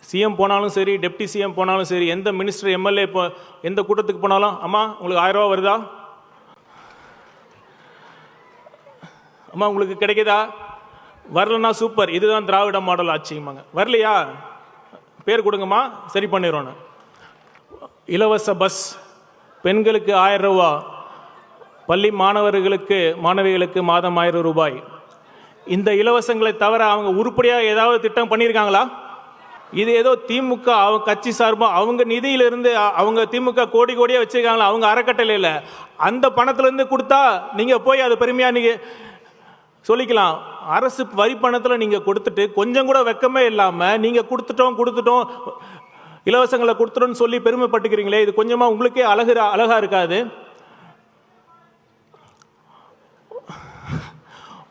CM போனாலும் சரி, deputy CM போனாலும் சரி, எந்த மினிஸ்டர் எம்எல்ஏ எந்த கூட்டத்துக்கு போனாலும், அம்மா உங்களுக்கு 1000 ரூபா வருதா, அம்மா உங்களுக்கு கிடைக்குதா, வரலன்னா சூப்பர், இதுதான் திராவிட மாடல் ஆட்சிம்பாங்க. வரலையா பேர் கொடுங்கம்மா, சரி பண்ணிடுறோன்னு. இலவச பஸ், பெண்களுக்கு 1000 ரூபா, பள்ளி மாணவிகளுக்கு மாதம் 1000 ரூபாய். இந்த இலவசங்களை தவிர அவங்க உருப்படியாக ஏதாவது திட்டம் பண்ணியிருக்காங்களா? இது ஏதோ திமுக அவங்க கட்சி சார்பாக அவங்க நிதியிலிருந்து அவங்க திமுக கோடி கோடியாக வச்சிருக்காங்களா, அவங்க அறக்கட்டளையில் அந்த பணத்திலேருந்து கொடுத்தா நீங்கள் போய் அது பெருமையாக நீங்கள் சொல்லிக்கலாம். அரசு வரி பணத்தில் நீங்கள் கொடுத்துட்டு கொஞ்சம் கூட வெக்கமே இல்லாமல் நீங்கள் கொடுத்துட்டோம் இலவசங்களை கொடுத்துட்டோன்னு சொல்லி பெருமைப்பட்டுக்கிறீங்களே, இது கொஞ்சமாக உங்களுக்கே அழகா இருக்காது?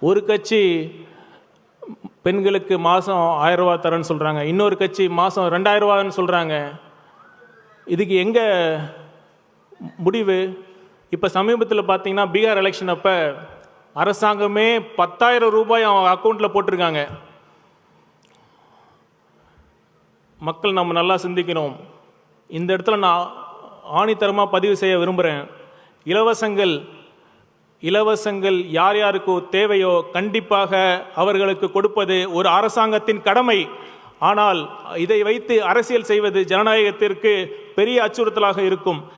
ஒரு கட்சி பெண்களுக்கு மாதம் 1000 ரூபா தரேன்னு சொல்கிறாங்க, இன்னொரு கட்சி மாதம் 2000 ரூபான்னு சொல்கிறாங்க. இதுக்கு எங்கே முடிவு? இப்போ சமீபத்தில் பார்த்தீங்கன்னா பீகார் எலெக்ஷன் அப்போ அரசாங்கமே 10,000 ரூபாய் அவன் அக்கௌண்ட்டில் போட்டிருக்காங்க. மக்கள் நம்ம நல்லா சிந்திக்கணும். இந்த இடத்துல நான் ஆணித்தரமாக பதிவு செய்ய விரும்புகிறேன். இலவசங்கள் யார் யாருக்கு தேவையோ கண்டிப்பாக அவர்களுக்கு கொடுப்பது ஒரு அரசாங்கத்தின் கடமை. ஆனால் இதை வைத்து அரசியல் செய்வது ஜனநாயகத்திற்கு பெரிய அச்சுறுத்தலாக இருக்கும்.